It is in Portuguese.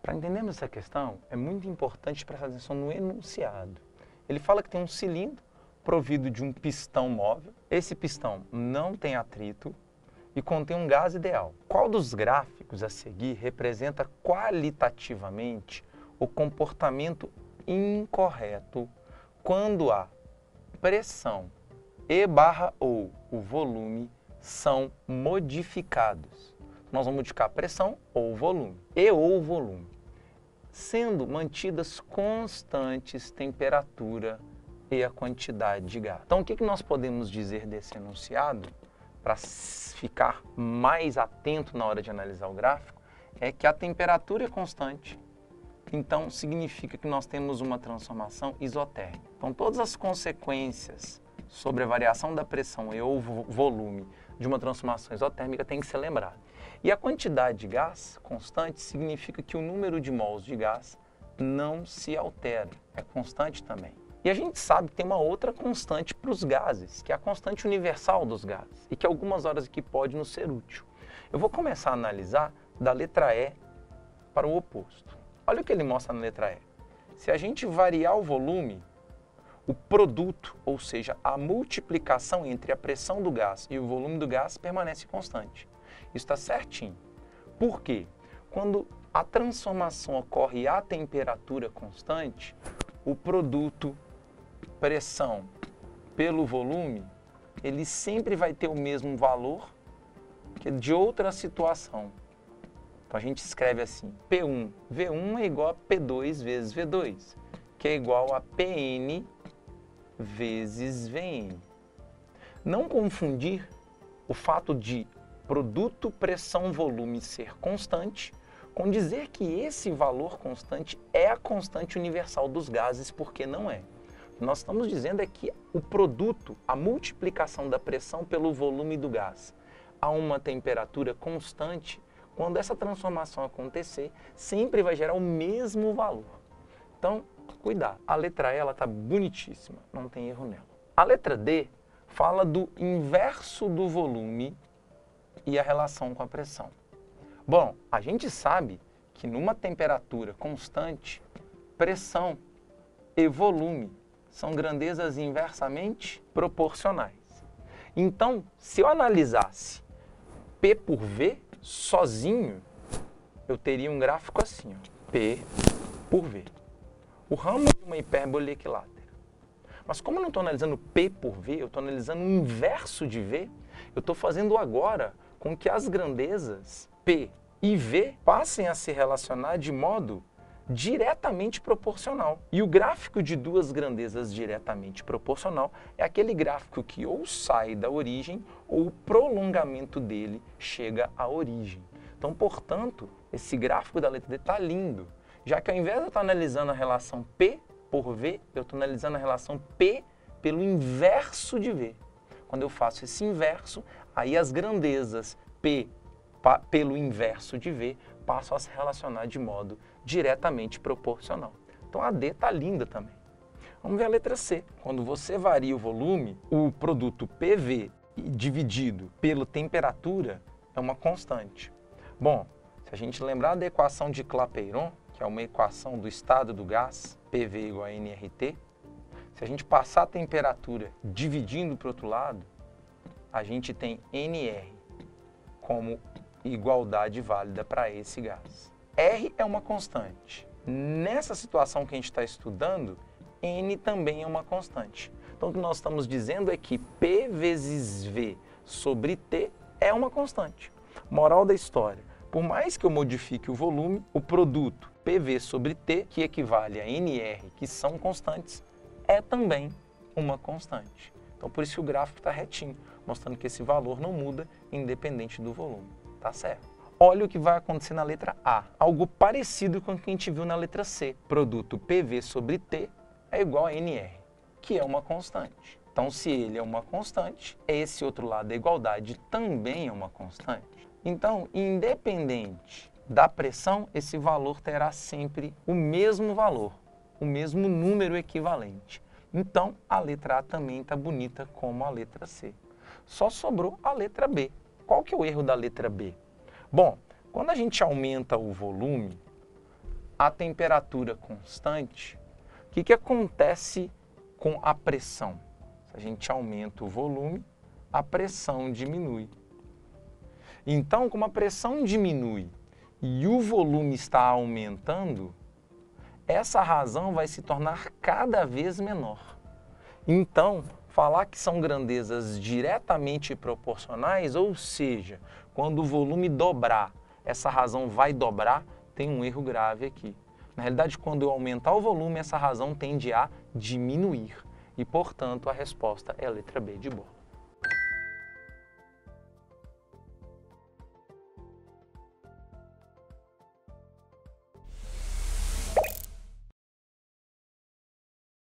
Para entendermos essa questão, é muito importante prestar atenção no enunciado. Ele fala que tem um cilindro provido de um pistão móvel. Esse pistão não tem atrito e contém um gás ideal. Qual dos gráficos a seguir representa qualitativamente o comportamento incorreto quando a pressão ou o volume são modificados? Nós vamos modificar a pressão ou o volume, ou o volume, sendo mantidas constantes temperatura e a quantidade de gás. Então, o que nós podemos dizer desse enunciado, para ficar mais atento na hora de analisar o gráfico, é que a temperatura é constante. Então, significa que nós temos uma transformação isotérmica. Então, todas as consequências sobre a variação da pressão e ou volume de uma transformação isotérmica tem que ser lembrada. E a quantidade de gás constante significa que o número de mols de gás não se altera, é constante também. E a gente sabe que tem uma outra constante para os gases, que é a constante universal dos gases, e que algumas horas aqui pode nos ser útil. Eu vou começar a analisar da letra E para o oposto. Olha o que ele mostra na letra E. Se a gente variar o volume, o produto, ou seja, a multiplicação entre a pressão do gás e o volume do gás permanece constante. Isso está certinho. Por quê? Quando a transformação ocorre a temperatura constante, o produto pressão pelo volume, ele sempre vai ter o mesmo valor que de outra situação. Então a gente escreve assim, P1, V1 é igual a P2 vezes V2, que é igual a Pn vezes Vn. Não confundir o fato de produto, pressão, volume ser constante com dizer que esse valor constante é a constante universal dos gases, porque não é. O que nós estamos dizendo é que o produto, a multiplicação da pressão pelo volume do gás a uma temperatura constante, quando essa transformação acontecer, sempre vai gerar o mesmo valor. Então, cuidado. A letra E está bonitíssima, não tem erro nela. A letra D fala do inverso do volume e a relação com a pressão. Bom, a gente sabe que numa temperatura constante, pressão e volume são grandezas inversamente proporcionais. Então, se eu analisasse P por V sozinho, eu teria um gráfico assim, ó, P por V. O ramo de uma hipérbole equilátera. Mas como eu não estou analisando P por V, eu estou analisando o inverso de V, eu estou fazendo agora com que as grandezas P e V passem a se relacionar de modo diretamente proporcional. E o gráfico de duas grandezas diretamente proporcional é aquele gráfico que ou sai da origem ou o prolongamento dele chega à origem. Então, portanto, esse gráfico da letra D está lindo, já que ao invés de eu estar analisando a relação P por V, eu estou analisando a relação P pelo inverso de V. Quando eu faço esse inverso, aí as grandezas P pelo inverso de V passam a se relacionar de modo diretamente proporcional. Então a D está linda também. Vamos ver a letra C. Quando você varia o volume, o produto PV dividido pela temperatura é uma constante. Bom, se a gente lembrar da equação de Clapeyron, que é uma equação do estado do gás, PV igual a nRT, se a gente passar a temperatura dividindo para o outro lado, a gente tem NR como igualdade válida para esse gás. R é uma constante. Nessa situação que a gente está estudando, N também é uma constante. Então o que nós estamos dizendo é que P vezes V sobre T é uma constante. Moral da história, por mais que eu modifique o volume, o produto PV sobre T, que equivale a NR, que são constantes, é também uma constante. Então por isso que o gráfico está retinho, mostrando que esse valor não muda independente do volume. Tá certo? Olha o que vai acontecer na letra A. Algo parecido com o que a gente viu na letra C. Produto PV sobre T é igual a NR, que é uma constante. Então, se ele é uma constante, esse outro lado da igualdade também é uma constante. Então, independente da pressão, esse valor terá sempre o mesmo valor, o mesmo número equivalente. Então, a letra A também está bonita como a letra C. Só sobrou a letra B. Qual que é o erro da letra B? Bom, quando a gente aumenta o volume, a temperatura constante, o que acontece com a pressão? Se a gente aumenta o volume, a pressão diminui. Então, como a pressão diminui e o volume está aumentando, essa razão vai se tornar cada vez menor. Então, falar que são grandezas diretamente proporcionais, ou seja, quando o volume dobrar, essa razão vai dobrar, tem um erro grave aqui. Na realidade, quando eu aumentar o volume, essa razão tende a diminuir. E, portanto, a resposta é a letra B de bola.